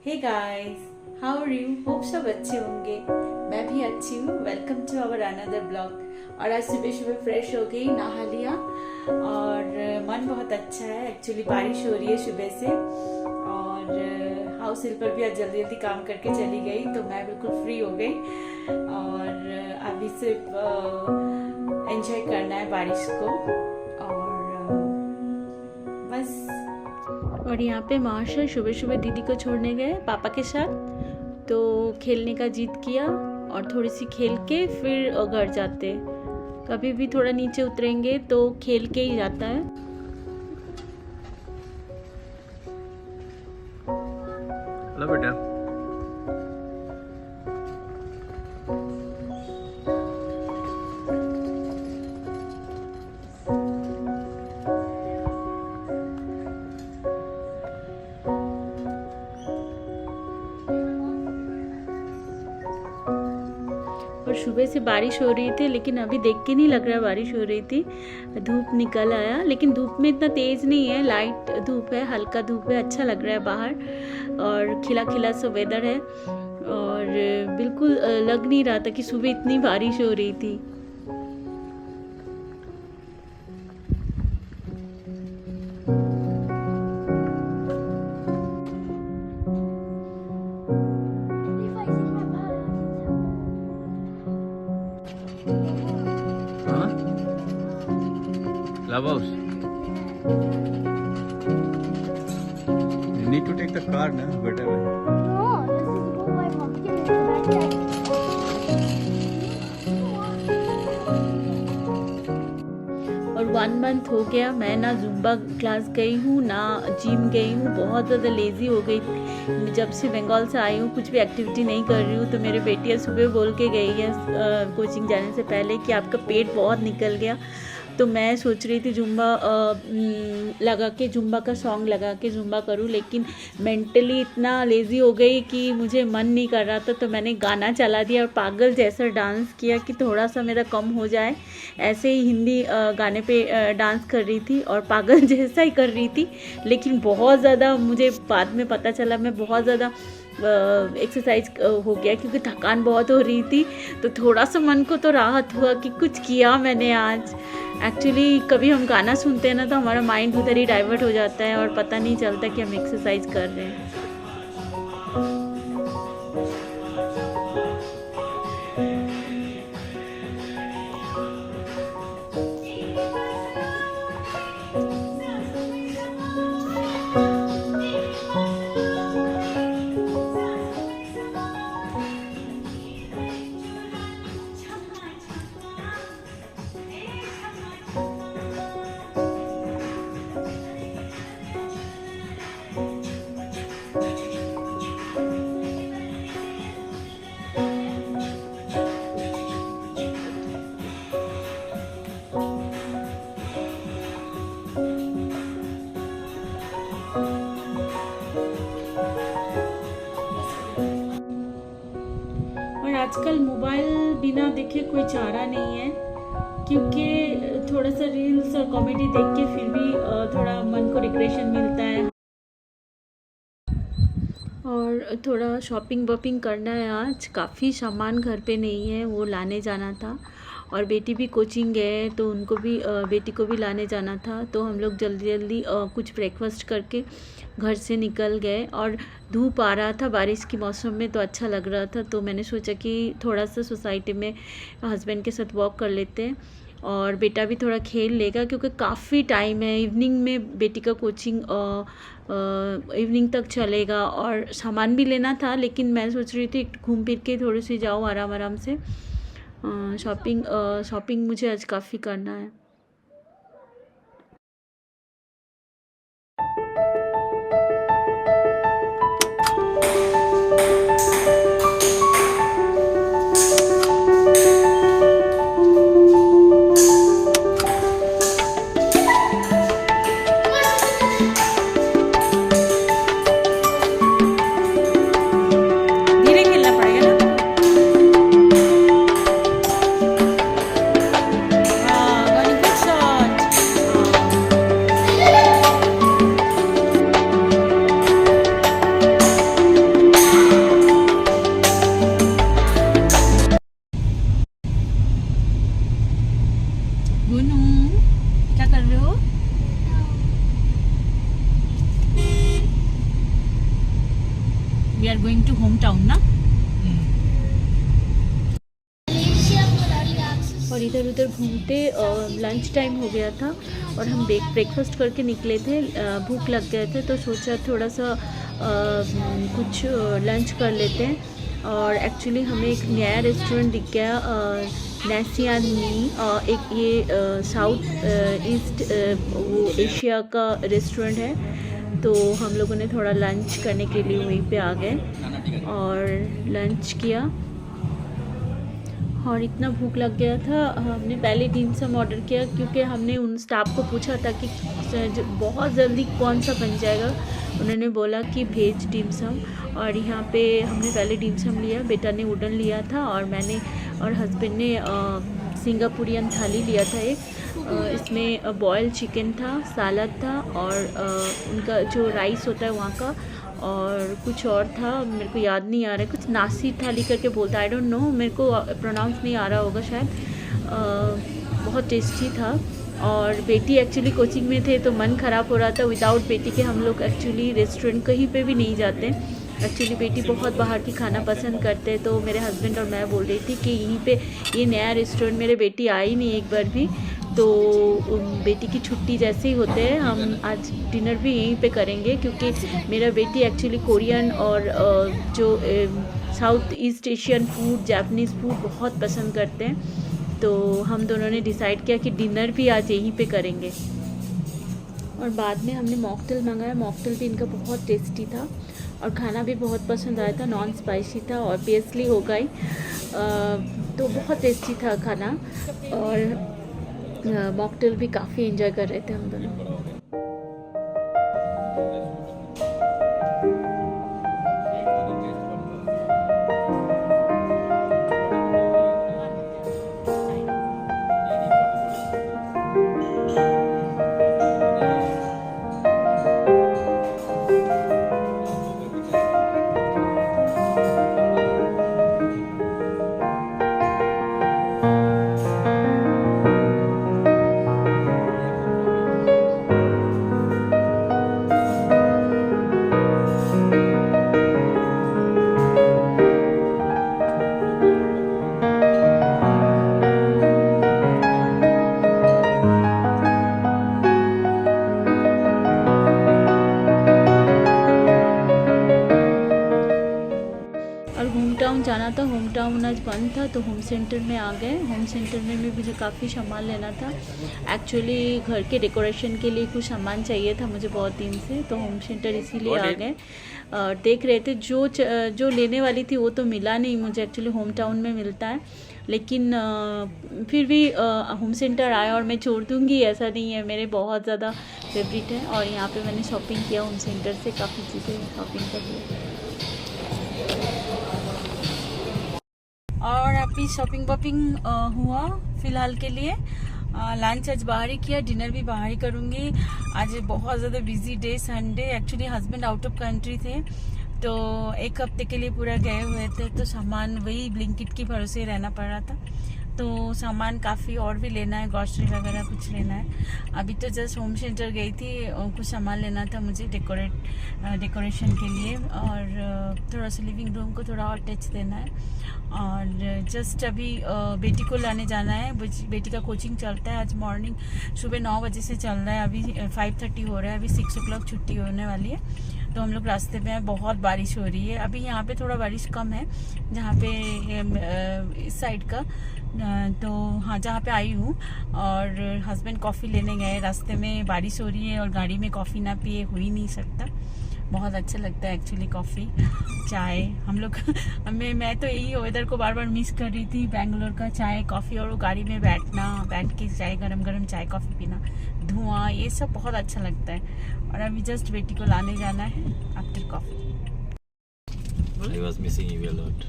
Hey guys, how are you? Hope सब अच्छे होंगे। मैं भी अच्छी हूँ। Welcome to our another blog. और आज सुबह सुबह फ्रेश हो गई, नहा लिया और मन बहुत अच्छा है। एक्चुअली बारिश हो रही है सुबह से और हाउस हेल्पर भी आज जल्दी जल्दी काम करके चली गई, तो मैं बिल्कुल फ्री हो गई और अभी सिर्फ एंजॉय करना है बारिश को और बस। और यहाँ पे मार्शल सुबह सुबह दीदी को छोड़ने गए पापा के साथ, तो खेलने का जिद किया और थोड़ी सी खेल के फिर घर जाते। कभी भी थोड़ा नीचे उतरेंगे तो खेल के ही जाता है। हेलो बेटा। और सुबह से बारिश हो रही थी, लेकिन अभी देख के नहीं लग रहा बारिश हो रही थी। धूप निकल आया, लेकिन धूप में इतना तेज़ नहीं है, लाइट धूप है, हल्का धूप है, अच्छा लग रहा है बाहर और खिला खिला सा वेदर है। और बिल्कुल लग नहीं रहा था कि सुबह इतनी बारिश हो रही थी। Clubhouse. You need to take the car now, whatever. No, this is go by pumpkin. और 1 मंथ हो गया मैं ना जुम्बा क्लास गई हूँ ना जिम गई हूँ। बहुत ज़्यादा लेज़ी हो गई। जब से बंगाल से आई हूँ कुछ भी एक्टिविटी नहीं कर रही हूँ। तो मेरे बेटियाँ सुबह बोल के गई है कोचिंग जाने से पहले कि आपका पेट बहुत निकल गया। तो मैं सोच रही थी जुम्बा लगा के जुम्बा का सॉन्ग लगा के जुम्बा करूं, लेकिन मेंटली इतना लेज़ी हो गई कि मुझे मन नहीं कर रहा था। तो मैंने गाना चला दिया और पागल जैसा डांस किया कि थोड़ा सा मेरा कम हो जाए। ऐसे ही हिंदी गाने पे डांस कर रही थी और पागल जैसा ही कर रही थी, लेकिन बहुत ज़्यादा मुझे बाद में पता चला मैं बहुत ज़्यादा एक्सरसाइज हो गया क्योंकि थकान बहुत हो रही थी। तो थोड़ा सा मन को तो राहत हुआ कि कुछ किया मैंने आज। एक्चुअली कभी हम गाना सुनते हैं ना तो हमारा माइंड उधर ही डाइवर्ट हो जाता है और पता नहीं चलता कि हम एक्सरसाइज कर रहे हैं। आजकल मोबाइल बिना देखे कोई चारा नहीं है, क्योंकि थोड़ा सा रील्स और कॉमेडी देख के फिर भी थोड़ा मन को रिक्रेशन मिलता है। और थोड़ा शॉपिंग वॉपिंग करना है। आज काफ़ी सामान घर पे नहीं है, वो लाने जाना था। और बेटी भी कोचिंग गए तो उनको भी बेटी को भी लाने जाना था। तो हम लोग जल्दी जल्दी कुछ ब्रेकफास्ट करके घर से निकल गए। और धूप आ रहा था बारिश के मौसम में, तो अच्छा लग रहा था। तो मैंने सोचा कि थोड़ा सा सोसाइटी में हस्बैंड के साथ वॉक कर लेते हैं और बेटा भी थोड़ा खेल लेगा, क्योंकि काफ़ी टाइम है। इवनिंग में बेटी का कोचिंग इवनिंग तक चलेगा और सामान भी लेना था, लेकिन मैं सोच रही थी घूम फिर के थोड़ी सी जाऊँ आराम आराम से। शॉपिंग मुझे आज काफ़ी करना है। धीरे खेलना पड़ेगा ना। हाँ, गोइंग टू होम टाउन ना. और इधर उधर घूमते लंच टाइम हो गया था और हम ब्रेकफास्ट करके निकले थे. भूख लग गए थे तो सोचा थोड़ा सा कुछ लंच कर लेते हैं. और एक्चुअली हमें एक नया रेस्टोरेंट दिख गया, नैसियान मी. एक ये साउथ ईस्ट वो एशिया का रेस्टोरेंट है. तो हम लोगों ने थोड़ा लंच करने के लिए वहीं पे आ गए और लंच किया. और इतना भूख लग गया था, हमने पहले डिम सम ऑर्डर किया क्योंकि हमने उन स्टाफ को पूछा था कि बहुत जल्दी कौन सा बन जाएगा. उन्होंने बोला कि भेज डिम सम. और यहाँ पे हमने पहले डिम सम लिया, बेटा ने वुडन लिया था और मैंने और हस्बैंड ने सिंगापुरियन थाली लिया था एक. इसमें बॉयल चिकन था, सलाद था और उनका जो राइस होता है वहाँ का, और कुछ और था मेरे को याद नहीं आ रहा है, कुछ नासी थाली करके बोलता, आई डोंट नो, मेरे को प्रोनाउंस नहीं आ रहा होगा शायद. बहुत टेस्टी था. और बेटी एक्चुअली कोचिंग में थे तो मन ख़राब हो रहा था. विदाउट बेटी के हम लोग एक्चुअली रेस्टोरेंट कहीं पे भी नहीं जाते. एक्चुअली बेटी बहुत बाहर की खाना पसंद करते हैं, तो मेरे हस्बैंड और मैं बोल रही थी कि यहीं पे ये नया रेस्टोरेंट, मेरे बेटी आई नहीं एक बार भी, तो बेटी की छुट्टी जैसे ही होते हैं हम आज डिनर भी यहीं पे करेंगे क्योंकि मेरा बेटी एक्चुअली कोरियन और जो south east Asian food, Japanese food बहुत पसंद करते हैं. तो हम दोनों ने डिसाइड किया कि डिनर भी आज यहीं पे करेंगे. और बाद में हमने मॉकटेल मंगाया. मॉकटेल भी इनका बहुत टेस्टी था और खाना भी बहुत पसंद आया था. नॉन स्पाइसी था और पेस्ली हो गई, तो बहुत टेस्टी था खाना. और मॉकटेल भी काफ़ी एंजॉय कर रहे थे हम दोनों. जाना था. होम टाउन आज बंद था तो होम सेंटर में आ गए. होम सेंटर में भी मुझे काफ़ी सामान लेना था. एक्चुअली घर के डेकोरेशन के लिए कुछ सामान चाहिए था मुझे बहुत दिन से, तो होम सेंटर इसीलिए आ गए. देख रहे थे जो लेने वाली थी वो तो मिला नहीं मुझे. एक्चुअली होम टाउन में मिलता है, लेकिन फिर भी होम सेंटर आया और मैं छोड़ दूँगी ऐसा नहीं है, मेरे बहुत ज़्यादा फेवरेट है. और यहाँ पे मैंने शॉपिंग किया होम सेंटर से, काफ़ी चीज़ें शॉपिंग कर ली. और अभी शॉपिंग वॉपिंग हुआ फ़िलहाल के लिए. लंच आज बाहर ही किया, डिनर भी बाहर ही करूँगी. आज बहुत ज़्यादा busy day, Sunday. Actually husband out of country थे तो एक हफ्ते के लिए पूरा गए हुए थे, तो सामान वही ब्लिंकिट के भरोसे रहना पड़ रहा था. तो सामान काफ़ी और भी लेना है, ग्रॉसरी वगैरह कुछ लेना है. अभी तो जस्ट होम सेंटर गई थी, कुछ सामान लेना था मुझे डेकोरेशन के लिए, और थोड़ा सा लिविंग रूम को थोड़ा और टच देना है. और जस्ट अभी बेटी को लाने जाना है. बेटी का कोचिंग चलता है आज मॉर्निंग सुबह 9 बजे से चल रहा है. अभी 5:30 हो रहा है, अभी 6 o'clock छुट्टी होने वाली है. तो हम लोग रास्ते में हैं, बहुत बारिश हो रही है. अभी यहाँ पे थोड़ा बारिश कम है जहाँ पे इस साइड का, तो हाँ जहाँ पे आई हूँ. और हस्बैंड कॉफ़ी लेने गए, रास्ते में बारिश हो रही है और गाड़ी में कॉफ़ी ना पिए हो ही नहीं सकता. बहुत अच्छा लगता है एक्चुअली कॉफ़ी, चाय. हम लोग मैं तो यही वेदर को बार बार मिस कर रही थी, बेंगलोर का चाय कॉफ़ी, और वो गाड़ी में बैठ के चाय गरम चाय कॉफ़ी पीना, धुआं, ये सब बहुत अच्छा लगता है. और अभी जस्ट बेटी को लाने जाना है after coffee. I was missing you a lot.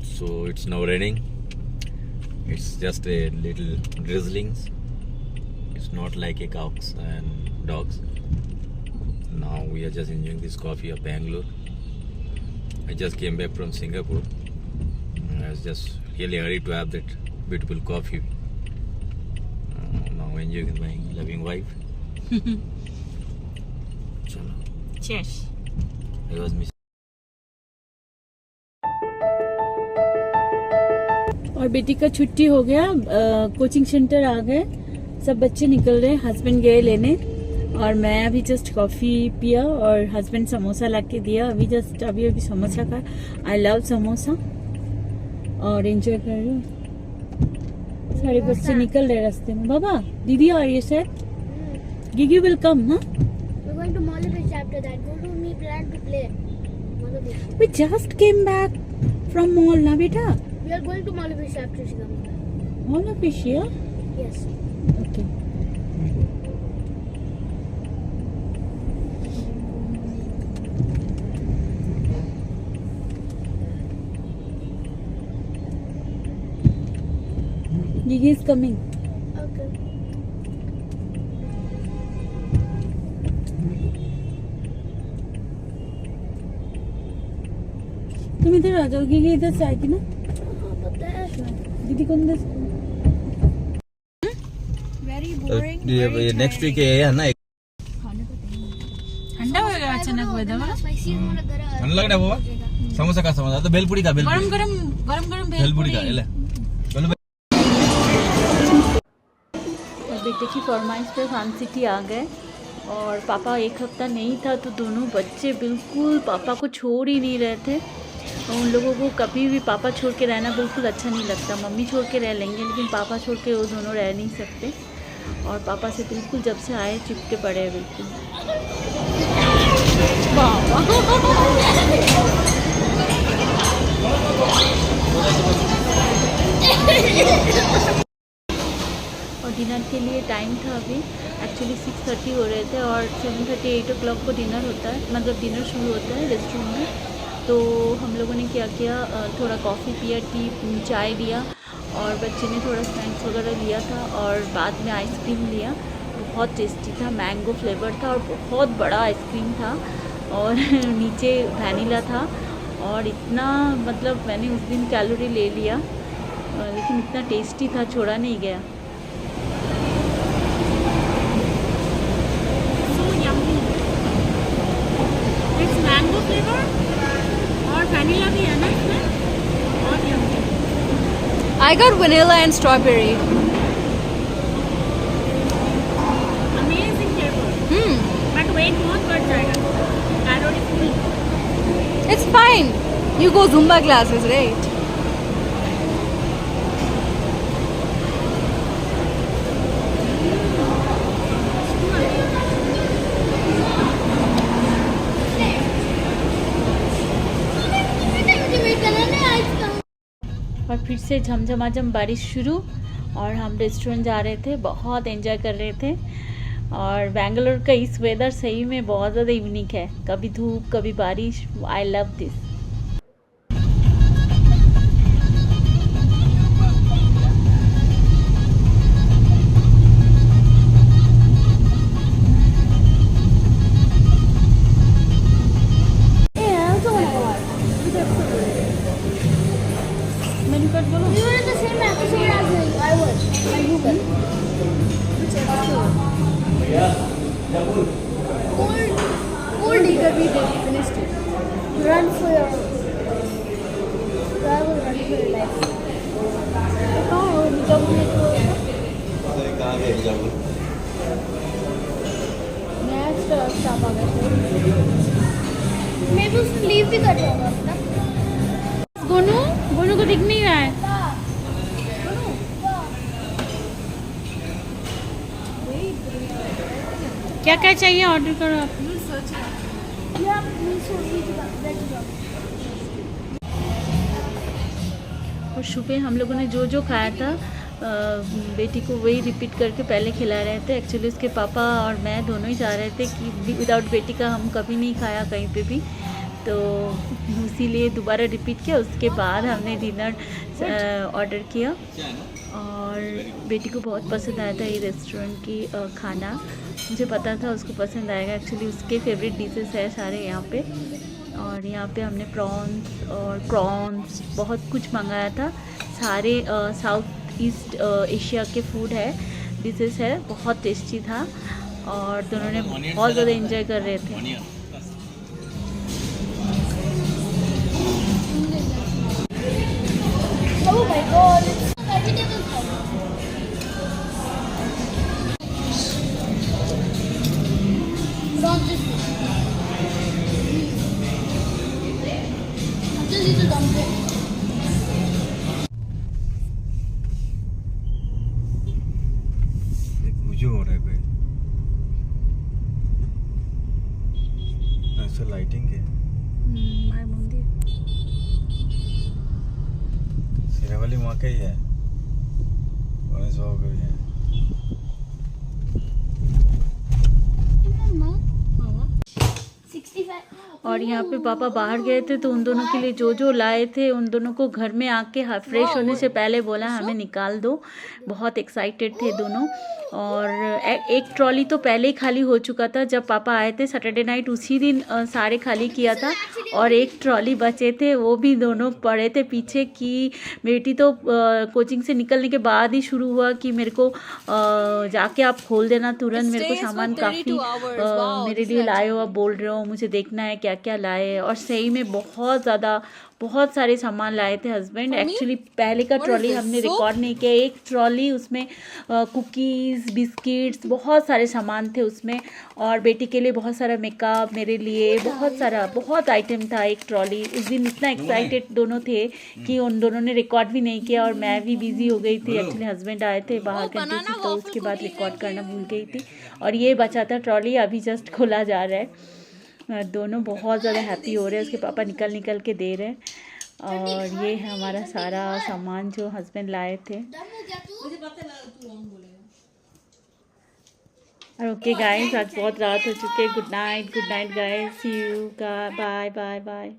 So it's now raining. It's just a little drizzlings. It's not like a cows and dogs. Now we are just enjoying this coffee of Bangalore. I just came back from Singapore. I was just really hurried to have that beautiful coffee. Now enjoying with my loving wife. Chalo. Cheers. I was missing. और बेटी का छुट्टी हो गया, coaching centre आ गए, सब बच्चे निकल रहे, हस्बैंड गए लेने और मैं अभी जस्ट कॉफी पिया और हस्बैंड समोसा ला के दिया, अभी जस्ट अभी समोसा का, आई लव समोसा और एंजॉय कर रही हूँ। सारे बच्चे निकल रहे रास्ते में। बाबा दीदी आ रही है शायद, गिगी विल कम ना। We're going to Malibu after that. Go to me plan to play. Malibu. We just came back from mall ना बेटा। We are going to Malibu after she comes back. Mall of Asia? Yes. Okay. Gigi is coming. Okay. तुम इधर आ जाओ, गीगी इधर से आएगी ना, पता है। दीदी को अंदर से। Very boring. ये नेक्स्ट वीक है ना। ठंडा हो गया अचानक वेदर। Spicy है हमारा घर। ठंड लग रहा है बाबा। समोसा का समोसा तो भेलपुरी का भेलपुरी। गरम भेलपुरी का ले। चलो बेटे की फरमाइश पे फन सिटी आ गए और पापा एक हफ्ता नहीं था तो दोनों बच्चे बिल्कुल पापा को छोड़ ही नहीं रहे थे। उन लोगों को कभी भी पापा छोड़ के रहना बिल्कुल अच्छा नहीं लगता। मम्मी छोड़ के रह लेंगे लेकिन पापा छोड़ के वो दोनों रह नहीं सकते और पापा से बिल्कुल जब से आए चिपके पड़े हैं बिल्कुल। और डिनर के लिए टाइम था अभी, एक्चुअली 6:30 हो रहे थे और 7:30 8 o'clock को डिनर होता है, मतलब डिनर शुरू होता है रेस्टोरेंट में। तो हम लोगों ने क्या किया, थोड़ा कॉफ़ी पिया, चाय लिया और बच्चे ने थोड़ा स्नैक्स वगैरह लिया था और बाद में आइसक्रीम लिया। बहुत टेस्टी था, मैंगो फ्लेवर था और बहुत बड़ा आइसक्रीम था और नीचे वैनिला था और इतना मतलब मैंने उस दिन कैलोरी ले लिया लेकिन इतना टेस्टी था, छोड़ा नहीं गया। इट्स मैंगो फ्लेवर और वैनिला भी है ना इसमें, और yummy. I got vanilla and strawberry. Amazing flavour, but weight बहुत बढ़ जाएगा, calorie full. It's fine. You go Zumba classes, right? और फिर से झमझमाझम बारिश शुरू और हम रेस्टोरेंट जा रहे थे, बहुत एंजॉय कर रहे थे। और बेंगलोर का इस वेदर सही में बहुत ज़्यादा यूनिक है, कभी धूप कभी बारिश। I love this. Menu card बोलो। We were in the same episode as I was. I Google. Which episode? Old Digger, we finished it. Run for your. I will run for your life. Oh, जब मैं तो कहाँ गए जब next stop आ गया। मैं भी उसने लीव भी कर रहा था। गोनू गोनू को दिख नहीं रहा है। क्या क्या चाहिए ऑर्डर करो आप। और सुबह हम लोगों ने जो जो खाया था बेटी को वही रिपीट करके पहले खिला रहे थे। एक्चुअली उसके पापा और मैं दोनों ही चाह रहे थे कि विदाउट बेटी का हम कभी नहीं खाया कहीं पे भी, तो इसीलिए दोबारा रिपीट किया। उसके बाद हमने डिनर ऑर्डर किया और बेटी को बहुत पसंद आया था ये रेस्टोरेंट की खाना। मुझे पता था उसको पसंद आएगा, एक्चुअली उसके फेवरेट डिशेस है सारे यहाँ पे। और यहाँ पे हमने प्रॉन्स बहुत कुछ मंगाया था। सारे साउथ ईस्ट एशिया के फूड है, डिशेस है, बहुत टेस्टी था और दोनों ने बहुत ज़्यादा एंजॉय कर रहे थे। Oh my god, it's vegetable sauce. Not this one. Just eat the dumpling. मुझे हो रहा है कोई ऐसा लाइटिंग है सिनेवाली वहाँ का ही है वहाँ हो गई है Mama. 65. और यहाँ पे पापा बाहर गए थे तो उन दोनों के लिए जो जो लाए थे उन दोनों को घर में आके फ्रेश होने से पहले बोला हमें निकाल दो। बहुत एक्साइटेड थे दोनों। और एक ट्रॉली तो पहले ही खाली हो चुका था जब पापा आए थे सैटरडे नाइट, उसी दिन सारे खाली किया था। और एक ट्रॉली बचे थे, वो भी दोनों पड़े थे पीछे कि बेटी तो कोचिंग से निकलने के बाद ही शुरू हुआ कि मेरे को जाके आप खोल देना तुरंत, मेरे को सामान काफ़ी मेरे लिए लाए हो, आप बोल रहे हो मुझे देखना है क्या क्या लाए। और सही में बहुत सारे सामान लाए थे हस्बैंड। एक्चुअली पहले का ट्रॉली हमने रिकॉर्ड नहीं किया, एक ट्रॉली उसमें कुकीज़, बिस्किट्स, बहुत सारे सामान थे उसमें। और बेटी के लिए बहुत सारा मेकअप, मेरे लिए बहुत आइटम था एक ट्रॉली। उस दिन इतना एक्साइटेड दोनों थे कि उन दोनों ने रिकॉर्ड भी नहीं किया और मैं भी बिजी हो गई थी। एक्चुअली हस्बैंड आए थे बाहर कंट्री से तो उसके बाद रिकॉर्ड करना भूल गई थी। और ये बचा था ट्रॉली, अभी जस्ट खोला जा रहा है। दोनों बहुत ज़्यादा हैप्पी हो रहे हैं, उसके पापा निकल के दे रहे हैं। और ये है हमारा सारा सामान जो हस्बैंड लाए थे। और ओके गाइस, आज बहुत रात हो चुके। Good night guys, see you, bye bye bye.